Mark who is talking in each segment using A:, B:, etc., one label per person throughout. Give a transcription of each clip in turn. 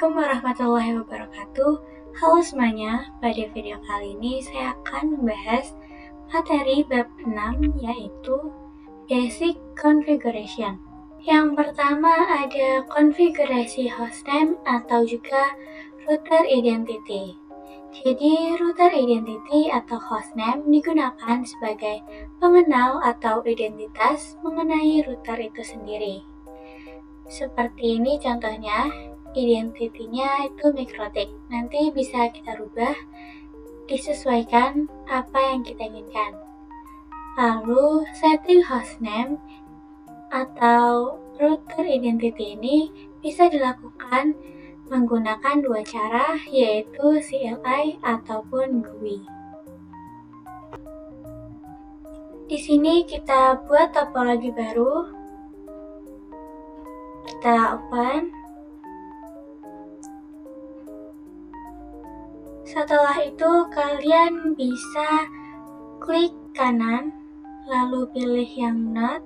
A: Assalamualaikum warahmatullahi wabarakatuh. Halo semuanya, pada video kali ini saya akan membahas materi bab 6 yaitu Basic Configuration. Yang pertama ada konfigurasi hostname atau juga router identity. Jadi router identity atau hostname digunakan sebagai pengenal atau identitas mengenai router itu sendiri. Seperti ini contohnya, identitinya itu mikrotik. Nanti bisa kita rubah, disesuaikan apa yang kita inginkan. Lalu setting hostname atau router identity ini bisa dilakukan menggunakan dua cara, yaitu CLI ataupun GUI. Di sini kita buat topologi baru. Kita open. Setelah itu kalian bisa klik kanan, lalu pilih yang not,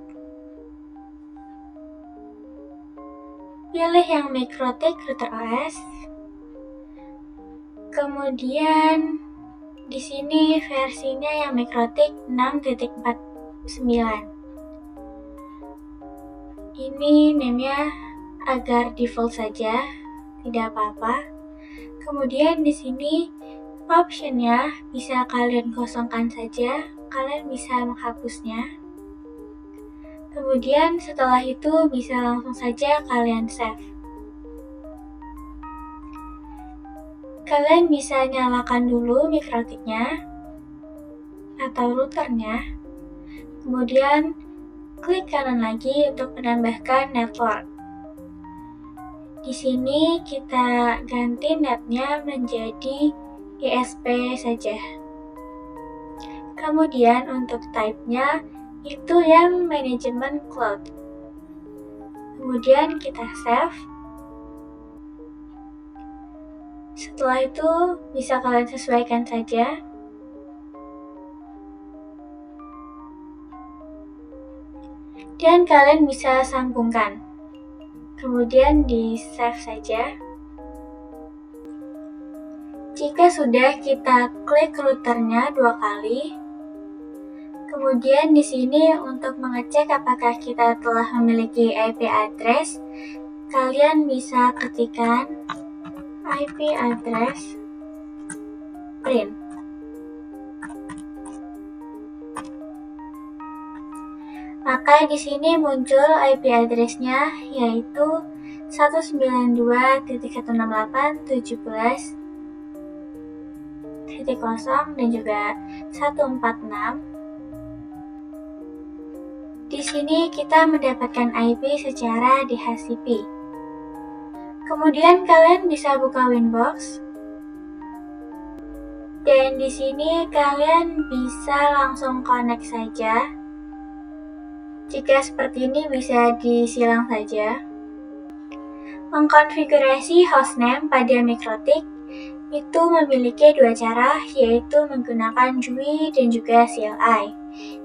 A: pilih yang mikrotik router OS. Kemudian di sini versinya yang mikrotik 6.49. Ini name-nya agar default saja, tidak apa-apa. Kemudian di sini option-nya bisa kalian kosongkan saja, kalian bisa menghapusnya. Kemudian setelah itu bisa langsung saja kalian save. Kalian bisa nyalakan dulu mikrotiknya atau routernya. Kemudian klik kanan lagi untuk menambahkan network. Di sini kita ganti netnya menjadi ISP saja. Kemudian untuk type-nya itu yang manajemen cloud. Kemudian kita save. Setelah itu bisa kalian sesuaikan saja. Dan kalian bisa sambungkan. Kemudian di save saja. Jika sudah, kita klik routernya 2 kali. Kemudian di sini untuk mengecek apakah kita telah memiliki IP address, kalian bisa ketikkan IP address print. Maka di sini muncul IP address-nya yaitu 192.168.17.0 dan juga 146. Di sini kita mendapatkan IP secara DHCP. Kemudian kalian bisa buka Winbox. Dan di sini kalian bisa langsung connect saja. Jika seperti ini bisa disilang saja. Mengkonfigurasi hostname pada mikrotik itu memiliki dua cara, yaitu menggunakan GUI dan juga CLI.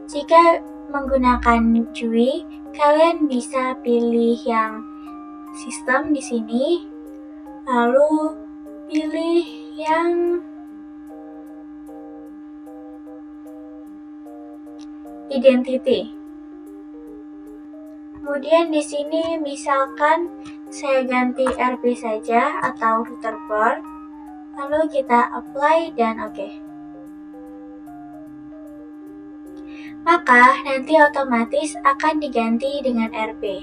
A: Jika menggunakan GUI, kalian bisa pilih yang sistem di sini, lalu pilih yang identity. Kemudian di sini misalkan saya ganti RP saja atau router port, lalu kita apply dan oke. Maka nanti otomatis akan diganti dengan RP.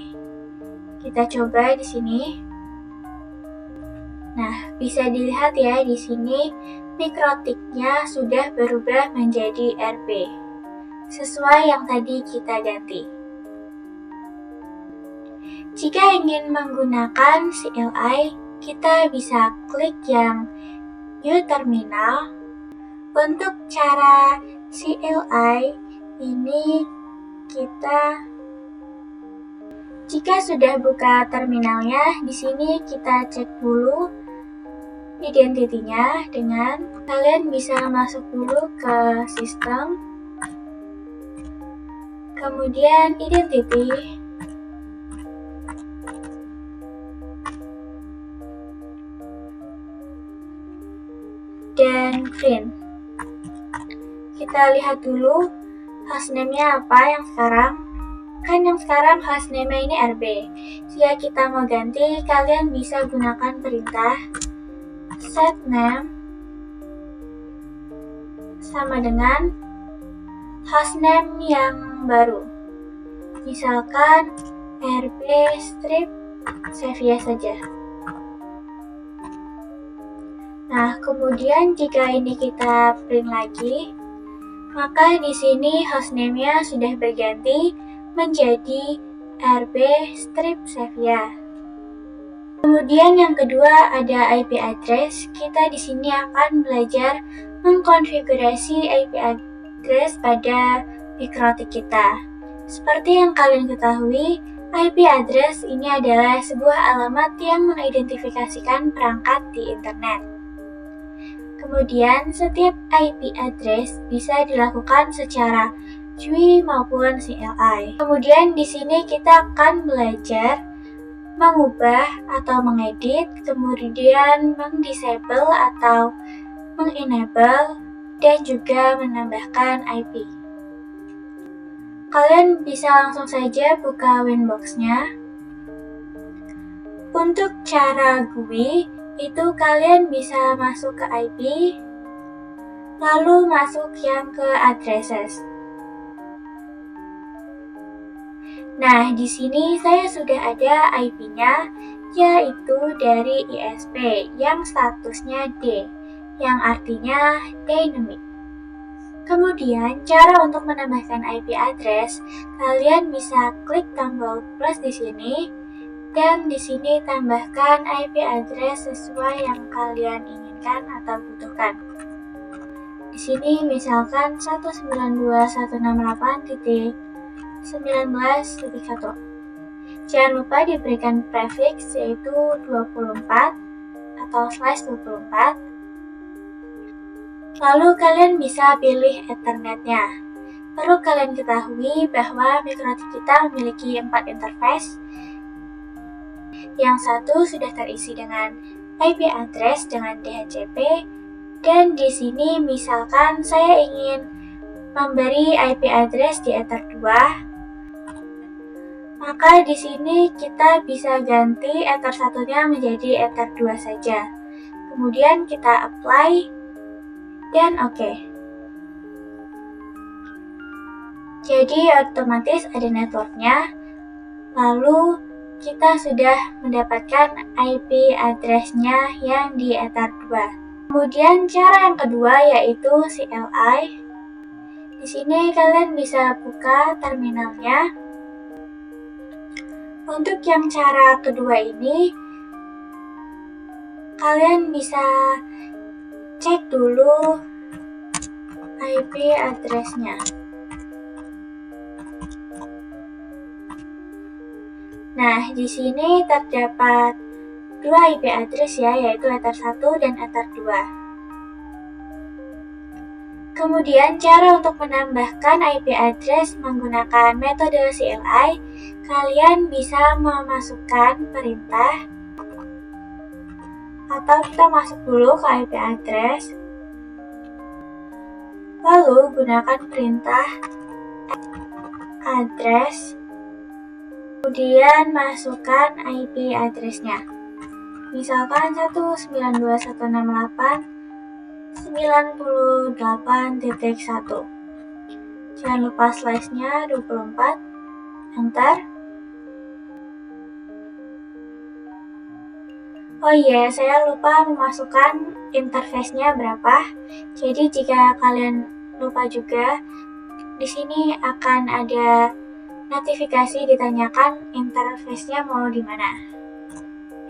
A: Kita coba di sini. Nah, bisa dilihat ya di sini mikrotiknya sudah berubah menjadi RP, sesuai yang tadi kita ganti. Jika ingin menggunakan CLI, kita bisa klik yang View Terminal. Untuk cara CLI ini jika sudah buka terminalnya, di sini kita cek dulu identitinya dengan kalian bisa masuk dulu ke sistem, kemudian identity. kemudian print. Kita lihat dulu hostname-nya apa yang sekarang. Kan yang sekarang hostname-nya ini RB. Jika kita mau ganti, kalian bisa gunakan perintah set name sama dengan hostname yang baru. Misalkan RB strip Sevilla saja. Nah, kemudian jika ini kita print lagi, maka di sini hostname-nya sudah berganti menjadi RB strip Sevilla. Kemudian yang kedua ada IP address. Kita di sini akan belajar mengkonfigurasi IP address pada mikrotik kita. Seperti yang kalian ketahui, IP address ini adalah sebuah alamat yang mengidentifikasikan perangkat di internet. Kemudian, setiap IP address bisa dilakukan secara GUI maupun CLI. Kemudian di sini kita akan belajar mengubah atau mengedit, kemudian mendisable atau mengenable, dan juga menambahkan IP. Kalian bisa langsung saja buka Winbox-nya. Untuk cara GUI, itu kalian bisa masuk ke IP, lalu masuk yang ke addresses. Nah, di sini saya sudah ada IP-nya, yaitu dari ISP yang statusnya D, yang artinya dynamic. Kemudian, cara untuk menambahkan IP address, kalian bisa klik tombol plus di sini, dan di sini tambahkan IP address sesuai yang kalian inginkan atau butuhkan. Di sini misalkan 192.168.19.1. Jangan lupa diberikan prefix yaitu 24 atau /24. Lalu kalian bisa pilih Ethernet-nya. Perlu kalian ketahui bahwa mikrotik kita memiliki 4 interface. Yang satu sudah terisi dengan IP address dengan DHCP, dan di sini misalkan saya ingin memberi IP address di Ether 2, maka di sini kita bisa ganti Ether 1-nya menjadi Ether 2 saja. Kemudian kita apply dan oke. Jadi otomatis ada networknya, lalu kita sudah mendapatkan IP address-nya yang di Ether 2. Kemudian cara yang kedua yaitu CLI. Di sini kalian bisa buka terminalnya. Untuk yang cara kedua ini, kalian bisa cek dulu IP address-nya. Nah, di sini terdapat 2 IP address ya, yaitu Ether 1 dan Ether 2. Kemudian, cara untuk menambahkan IP address menggunakan metode CLI, kalian bisa memasukkan perintah, atau kita masuk dulu ke IP address, lalu gunakan perintah address, kemudian masukkan IP address-nya. Misalkan 192.168.98.1. Jangan lupa /nya 24, enter. Oh iya, saya lupa memasukkan interface-nya berapa. Jadi jika kalian lupa juga, di sini akan ada notifikasi ditanyakan interface-nya mau di mana.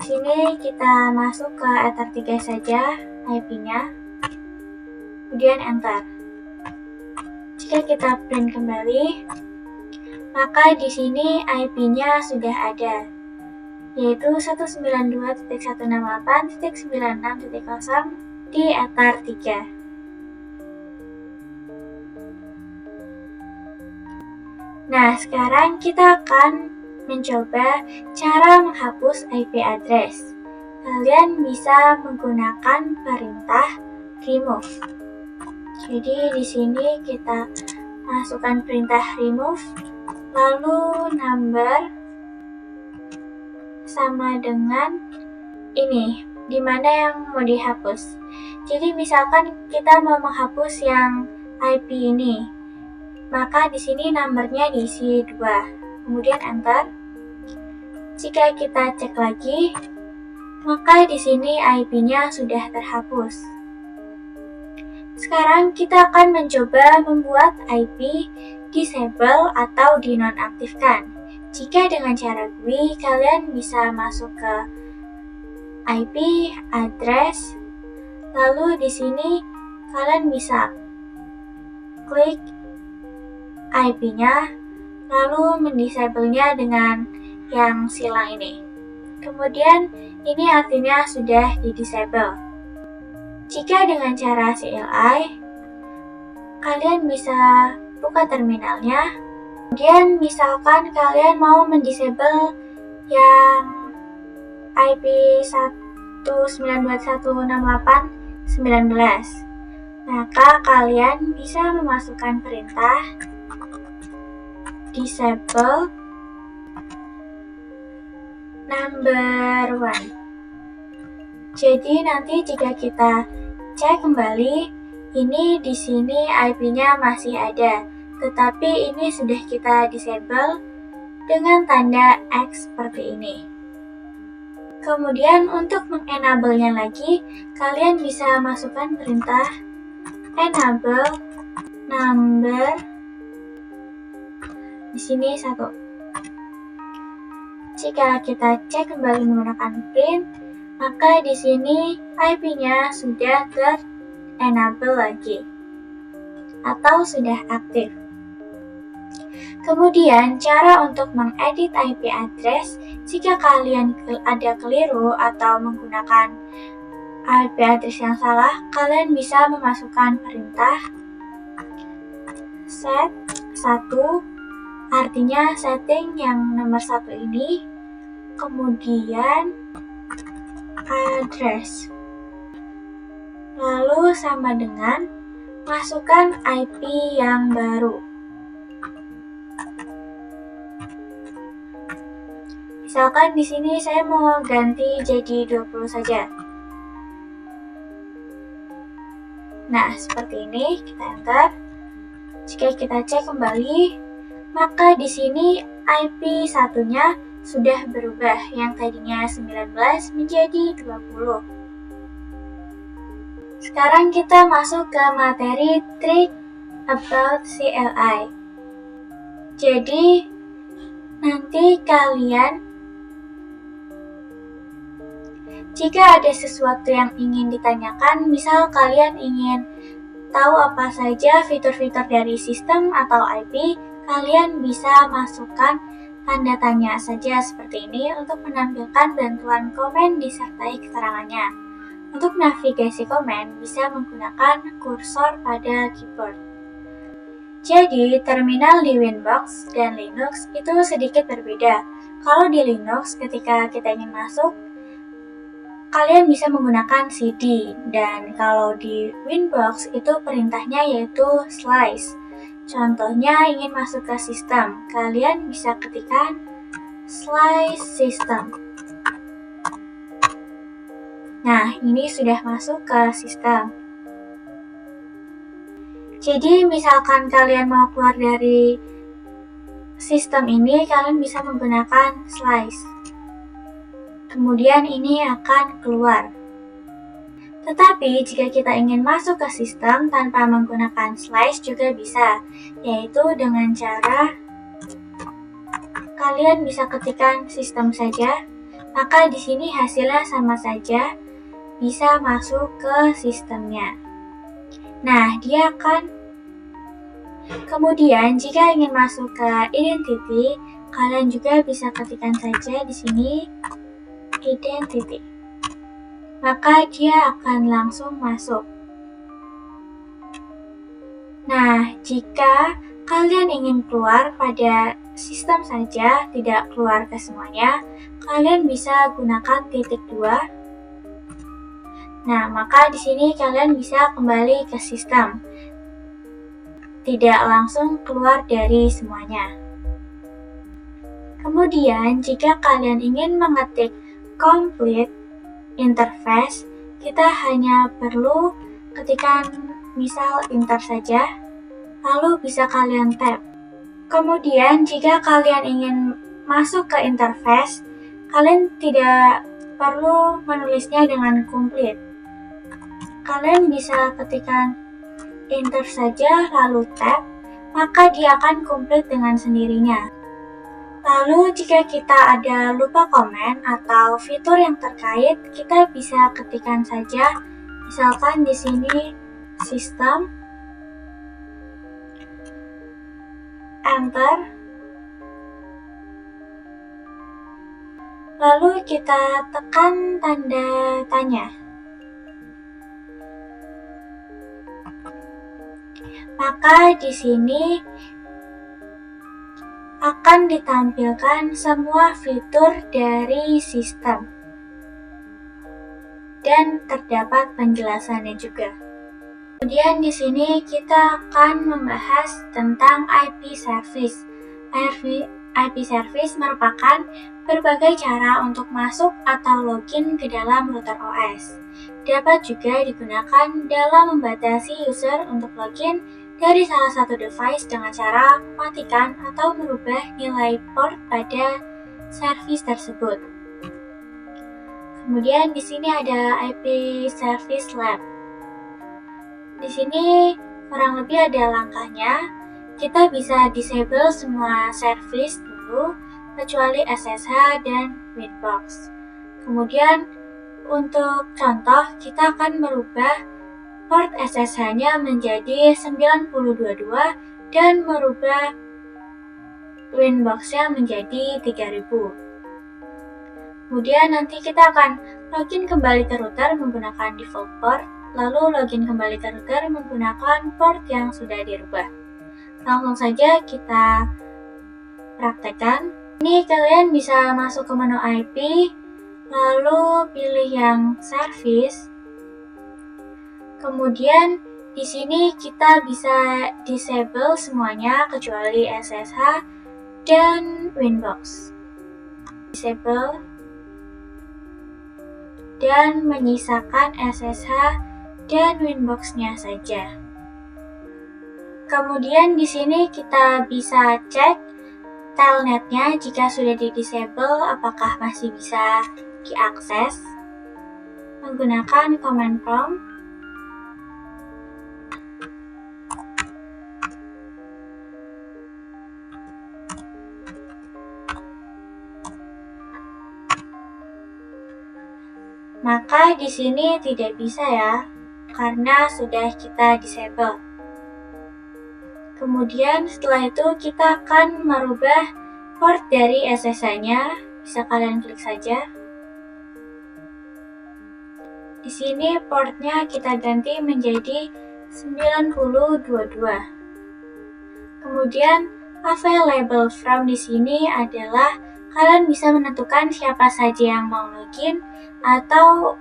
A: Di sini kita masuk ke Ether 3 saja IP-nya. Kemudian enter. Jika kita print kembali, maka di sini IP-nya sudah ada, yaitu 192.168.96.0 di Ether 3. Nah, sekarang kita akan mencoba cara menghapus IP address. Kalian bisa menggunakan perintah remove. Jadi di sini kita masukkan perintah remove, lalu number sama dengan ini, dimana yang mau dihapus. Jadi misalkan kita mau menghapus yang IP ini, maka di sini numbernya diisi 2, kemudian enter. Jika kita cek lagi, maka di sini IP-nya sudah terhapus. Sekarang kita akan mencoba membuat IP disable atau dinonaktifkan. Jika dengan cara GUI, kalian bisa masuk ke IP address, lalu di sini kalian bisa klik IP-nya, lalu mendisable-nya dengan yang silang ini. Kemudian ini artinya sudah di-disable. Jika dengan cara CLI, kalian bisa buka terminalnya. Kemudian misalkan kalian mau mendisable yang IP 192.168.19, maka kalian bisa memasukkan perintah disable number 1. Jadi nanti jika kita cek kembali, ini di sini IP-nya masih ada, tetapi ini sudah kita disable dengan tanda X seperti ini. Kemudian untuk mengenable-nya lagi, kalian bisa masukkan perintah enable number di sini 1. Jika kita cek kembali menggunakan print, maka di sini IP-nya sudah ter-enable lagi atau sudah aktif. Kemudian cara untuk mengedit IP address, jika kalian ada keliru atau menggunakan IP address yang salah, kalian bisa memasukkan perintah set 1, artinya setting yang nomor 1 ini, kemudian address, lalu sama dengan masukkan IP yang baru. Misalkan di sini saya mau ganti jadi 20 saja. Nah, seperti ini, kita enter. Jika kita cek kembali, maka di sini IP satunya sudah berubah, yang tadinya 19 menjadi 20. Sekarang kita masuk ke materi trick about CLI. Jadi, nanti kalian jika ada sesuatu yang ingin ditanyakan, misal kalian ingin tahu apa saja fitur-fitur dari sistem atau IP, kalian bisa masukkan tanda tanya saja seperti ini untuk menampilkan bantuan komen disertai keterangannya. Untuk navigasi komen bisa menggunakan kursor pada keyboard. Jadi, terminal di Winbox dan Linux itu sedikit berbeda. Kalau di Linux, ketika kita ingin masuk, kalian bisa menggunakan cd, dan kalau di Winbox itu perintahnya yaitu slice. Contohnya ingin masuk ke sistem, kalian bisa ketikkan slice system. Nah, ini sudah masuk ke sistem. Jadi misalkan kalian mau keluar dari sistem ini, kalian bisa menggunakan slice. Kemudian ini akan keluar. Tetapi jika kita ingin masuk ke sistem tanpa menggunakan slice juga bisa, yaitu dengan cara kalian bisa ketikkan sistem saja, maka di sini hasilnya sama saja, bisa masuk ke sistemnya. Nah, dia akan kemudian jika ingin masuk ke identity, kalian juga bisa ketikkan saja di sini identity, maka dia akan langsung masuk. Nah, jika kalian ingin keluar pada sistem saja, tidak keluar ke semuanya, kalian bisa gunakan titik 2. Nah, maka di sini kalian bisa kembali ke sistem, tidak langsung keluar dari semuanya. Kemudian, jika kalian ingin mengetik complete interface, kita hanya perlu ketikkan misal enter saja, lalu bisa kalian tap. Kemudian, jika kalian ingin masuk ke interface, kalian tidak perlu menulisnya dengan complete. Kalian bisa ketikkan enter saja, lalu tap, maka dia akan complete dengan sendirinya. Lalu, jika kita ada lupa komen atau fitur yang terkait, kita bisa ketikkan saja, misalkan di sini sistem, enter, lalu kita tekan tanda tanya. Maka di sini akan ditampilkan semua fitur dari sistem dan terdapat penjelasannya juga. Kemudian di sini kita akan membahas tentang IP service. IP service merupakan berbagai cara untuk masuk atau login ke dalam router OS. Dapat juga digunakan dalam membatasi user untuk login dari salah satu device dengan cara mematikan atau merubah nilai port pada service tersebut. Kemudian di sini ada IP Service Lab. Di sini kurang lebih ada langkahnya. Kita bisa disable semua service dulu, kecuali SSH dan Winbox. Kemudian untuk contoh, kita akan merubah port SSH-nya menjadi 9022 dan merubah Winbox-nya menjadi 3000. Kemudian nanti kita akan login kembali ke router menggunakan default port, lalu login kembali ke router menggunakan port yang sudah dirubah. Langsung saja kita praktekkan. Ini kalian bisa masuk ke menu IP, lalu pilih yang service. Kemudian di sini kita bisa disable semuanya kecuali SSH dan Winbox. Disable dan menyisakan SSH dan Winbox-nya saja. Kemudian di sini kita bisa cek telnet-nya jika sudah di-disable apakah masih bisa diakses menggunakan command prompt. Maka di sini tidak bisa ya, karena sudah kita disable. Kemudian setelah itu kita akan merubah port dari SSH-nya, bisa kalian klik saja. Di sini portnya kita ganti menjadi 9022. Kemudian available from di sini adalah kalian bisa menentukan siapa saja yang mau login atau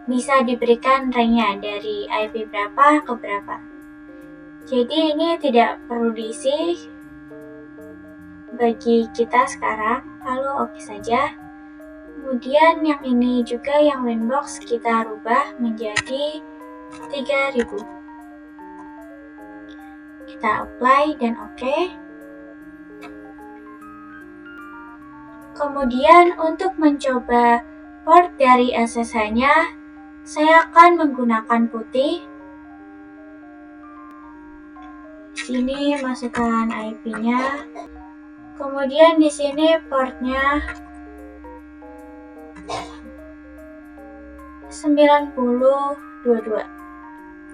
A: bisa diberikan range-nya dari IP berapa ke berapa. Jadi ini tidak perlu diisi bagi kita sekarang, lalu oke saja. Kemudian yang ini juga yang Winbox kita rubah menjadi 3000. Kita apply dan oke. Kemudian untuk mencoba port dari SSH-nya, saya akan menggunakan putih. Sini masukkan IP-nya. Kemudian di sini portnya 9022.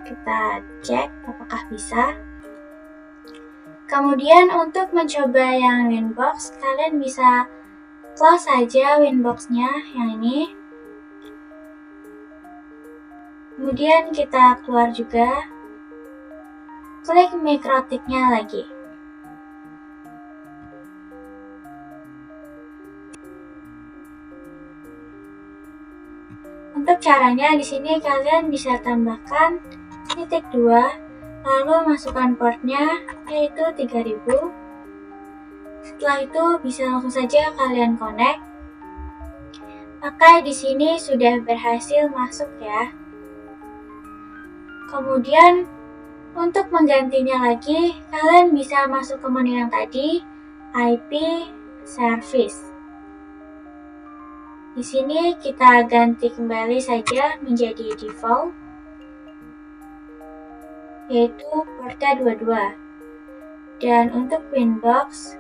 A: Kita cek apakah bisa. Kemudian untuk mencoba yang Winbox, kalian bisa close saja Winbox-nya yang ini. Kemudian kita keluar juga. Klik mikrotiknya lagi. Untuk caranya di sini kalian bisa tambahkan titik 2, lalu masukkan portnya yaitu 3000. Setelah itu bisa langsung saja kalian connect. Maka di sini sudah berhasil masuk ya. Kemudian untuk menggantinya lagi, kalian bisa masuk ke menu yang tadi, IP Service. Di sini kita ganti kembali saja menjadi default, yaitu portnya 22. Dan untuk Winbox,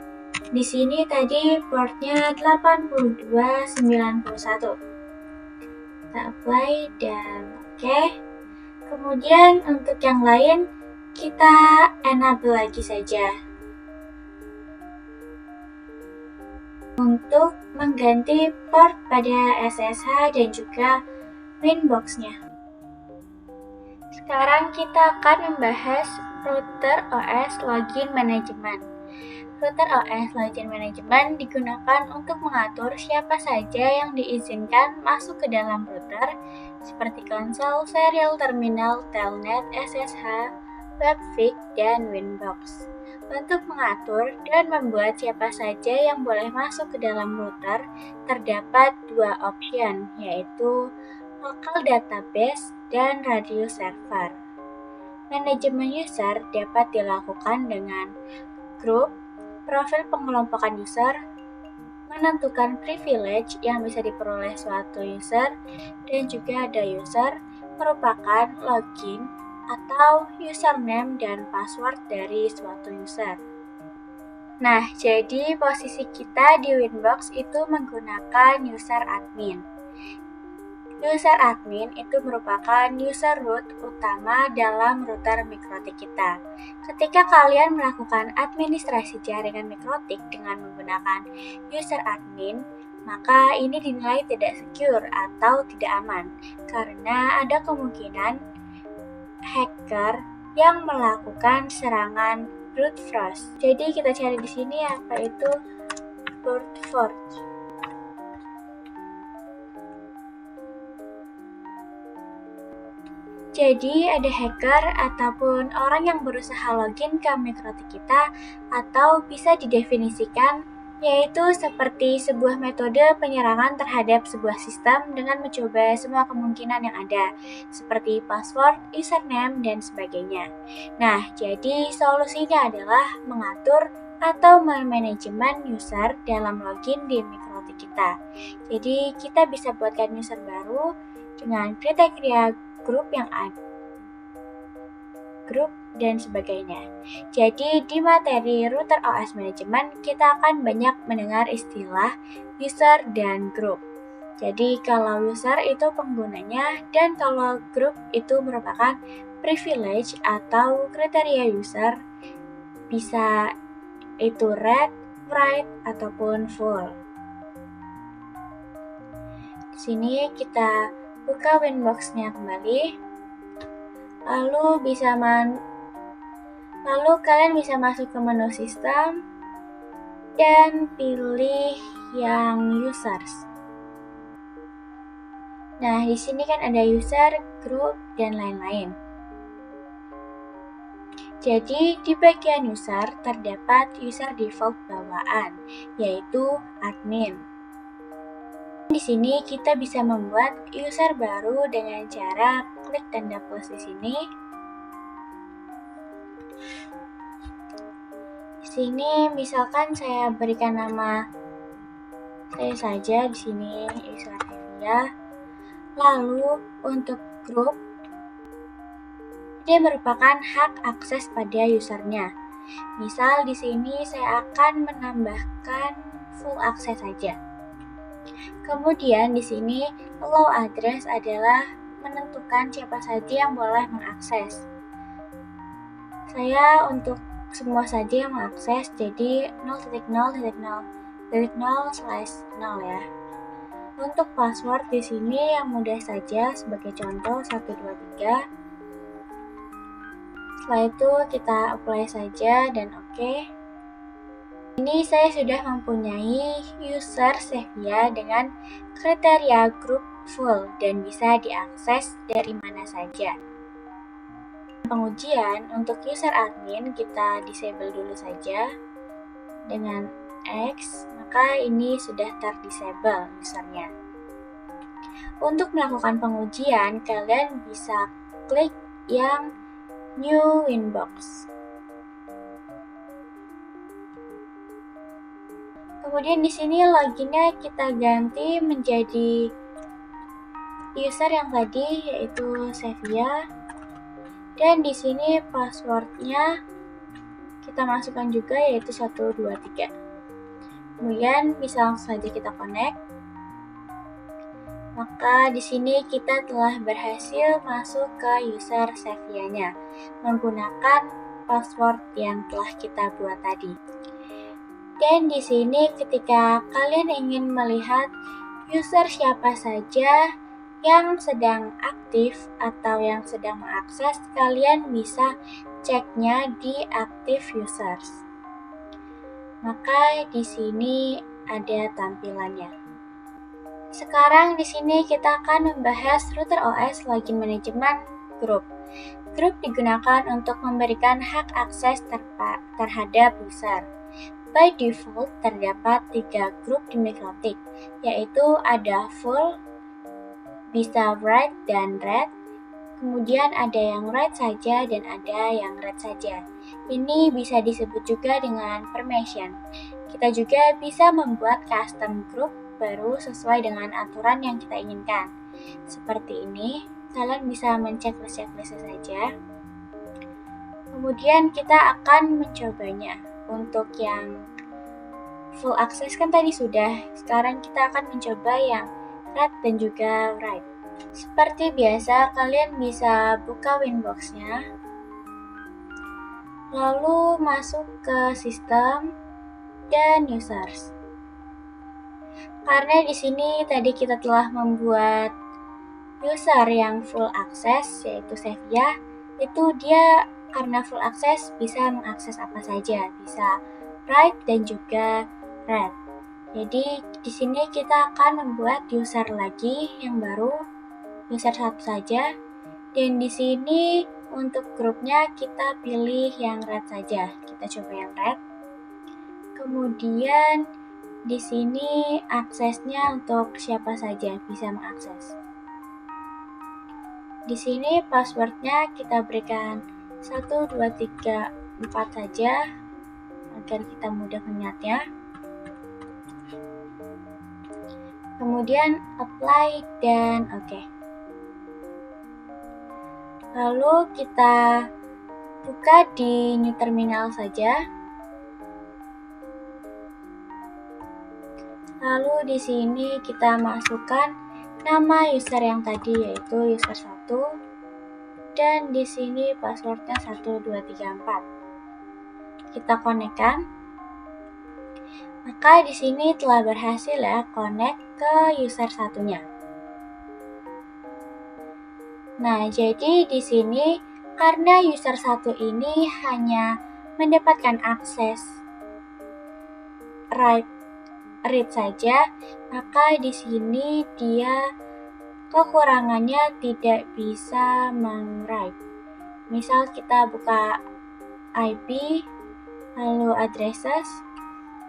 A: di sini tadi portnya 8291. Kita apply dan oke. Kemudian untuk yang lain, kita enable lagi saja. Untuk mengganti port pada SSH dan juga Winbox-nya. Sekarang kita akan membahas Router OS Login Management. Router OS Login Management digunakan untuk mengatur siapa saja yang diizinkan masuk ke dalam router, seperti konsol, serial terminal, telnet, SSH, webfig, dan Winbox. Untuk mengatur dan membuat siapa saja yang boleh masuk ke dalam router, terdapat dua option, yaitu local database dan radio server. Manajemen user dapat dilakukan dengan grup, profil pengelompokan user, menentukan privilege yang bisa diperoleh suatu user, dan juga ada user merupakan login atau username dan password dari suatu user. Nah, jadi posisi kita di Winbox itu menggunakan user admin. User admin itu merupakan user root utama dalam router Mikrotik kita. Ketika kalian melakukan administrasi jaringan Mikrotik dengan menggunakan user admin, maka ini dinilai tidak secure atau tidak aman, karena ada kemungkinan hacker yang melakukan serangan brute force. Jadi kita cari di sini apa itu brute force. Jadi ada hacker ataupun orang yang berusaha login ke Mikrotik kita, atau bisa didefinisikan yaitu seperti sebuah metode penyerangan terhadap sebuah sistem dengan mencoba semua kemungkinan yang ada, seperti password, username, dan sebagainya. Nah, jadi solusinya adalah mengatur atau memanajemen user dalam login di Mikrotik kita. Jadi kita bisa buatkan user baru dengan kriteria grup yang ada, grup dan sebagainya. Jadi di materi Router OS Management kita akan banyak mendengar istilah user dan grup. Jadi kalau user itu penggunanya dan kalau grup itu merupakan privilege atau kriteria user, bisa itu red, write, ataupun full. Di sini kita buka Winbox-nya kembali. Lalu kalian bisa masuk ke menu sistem dan pilih yang users. Nah, di sini kan ada user, group, dan lain-lain. Jadi, di bagian user terdapat user default bawaan, yaitu admin. Di sini kita bisa membuat user baru dengan cara klik tanda plus di sini. Di sini misalkan saya berikan nama saya saja di sini user Evia. Lalu untuk grup, dia merupakan hak akses pada usernya. Misal di sini saya akan menambahkan full akses saja. Kemudian di sini allow address adalah menentukan siapa saja yang boleh mengakses. Saya untuk semua saja yang mengakses, jadi 0.0.0.0/0 ya. Untuk password di sini yang mudah saja, sebagai contoh 123. Setelah itu kita apply saja dan oke. Ini saya sudah mempunyai user Sevia dengan kriteria grup full dan bisa diakses dari mana saja. Pengujian untuk user admin kita disable dulu saja dengan X, maka ini sudah terdisable usernya. Untuk melakukan pengujian, kalian bisa klik yang New Winbox. Kemudian di sini loginnya kita ganti menjadi user yang tadi, yaitu Sevia. Dan di sini passwordnya kita masukkan juga, yaitu 123. Kemudian bisa langsung saja kita connect. Maka di sini kita telah berhasil masuk ke user Sevia-nya menggunakan password yang telah kita buat tadi. Dan di sini ketika kalian ingin melihat user siapa saja yang sedang aktif atau yang sedang mengakses, kalian bisa ceknya di active users. Maka di sini ada tampilannya. Sekarang di sini kita akan membahas router OS login manajemen grup. Grup digunakan untuk memberikan hak akses terhadap user. By default terdapat 3 grup di Mikrotik, yaitu ada full, bisa write dan read, kemudian ada yang write saja dan ada yang read saja. Ini bisa disebut juga dengan permission. Kita juga bisa membuat custom group baru sesuai dengan aturan yang kita inginkan. Seperti ini, kalian bisa mencek-checklist saja. Kemudian kita akan mencobanya. Untuk yang full access kan tadi sudah, sekarang kita akan mencoba yang read dan juga write. Seperti biasa, kalian bisa buka Winbox-nya, lalu masuk ke sistem dan users. Karena di sini tadi kita telah membuat user yang full access, yaitu Sevia, itu dia karena full access bisa mengakses apa saja, bisa write dan juga read. Jadi di sini kita akan membuat user lagi yang baru, user 1 saja. Dan di sini untuk grupnya kita pilih yang read saja. Kita coba yang read. Kemudian di sini aksesnya untuk siapa saja bisa mengakses. Di sini passwordnya kita berikan 1, 2, 3, 4 saja agar kita mudah mengingatnya. Kemudian apply dan oke. Lalu kita buka di new terminal saja. Lalu di sini kita masukkan nama user yang tadi, yaitu user 1. Dan di sini passwordnya 1, 2, 3, 4. Kita connect-kan. Maka di sini telah berhasil ya connect ke user 1-nya. Nah, jadi di sini karena user 1 ini hanya mendapatkan akses read saja, maka di sini dia kekurangannya tidak bisa meng-write. Misal kita buka IP lalu addresses,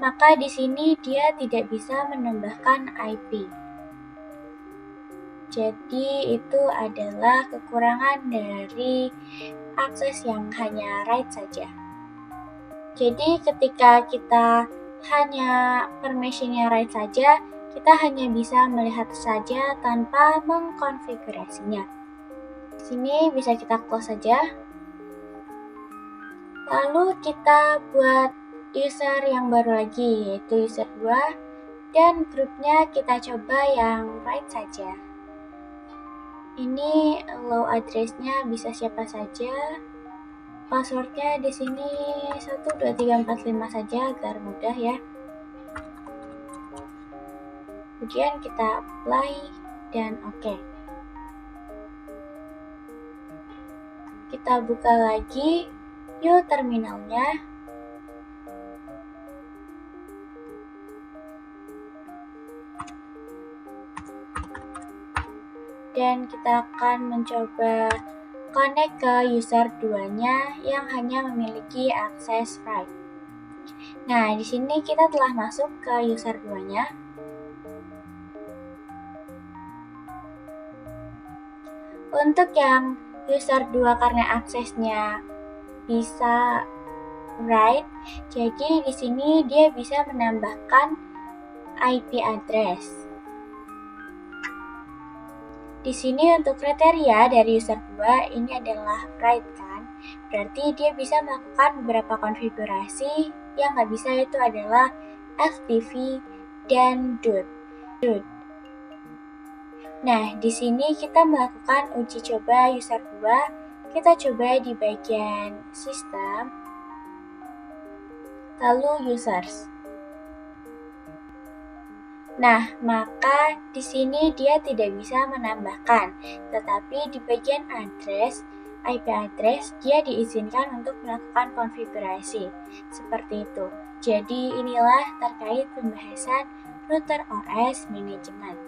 A: maka di sini dia tidak bisa menambahkan IP. Jadi itu adalah kekurangan dari akses yang hanya write saja. Jadi ketika kita hanya permissionnya write saja, kita hanya bisa melihat saja tanpa mengkonfigurasinya. Di sini bisa kita close saja. Lalu kita buat user yang baru lagi, yaitu user 2, dan grupnya kita coba yang write saja. Ini allow address-nya bisa siapa saja. Passwordnya di sini 1, 2, 3, 4, 5 saja agar mudah ya. Kemudian kita apply dan oke. Kita buka lagi new terminalnya. dan kita akan mencoba connect ke user 2-nya yang hanya memiliki akses write. Nah, di sini kita telah masuk ke user 2-nya. Untuk yang user 2 karena aksesnya bisa write, jadi di sini dia bisa menambahkan IP address. Di sini untuk kriteria dari user 2 ini adalah write kan, berarti dia bisa melakukan beberapa konfigurasi. Yang nggak bisa itu adalah FTP dan DUT. Nah, di sini kita melakukan uji coba user 2. Kita coba di bagian sistem, lalu users. Nah, maka di sini dia tidak bisa menambahkan, tetapi di bagian address, IP address, dia diizinkan untuk melakukan konfigurasi. Seperti itu. Jadi inilah terkait pembahasan router OS management.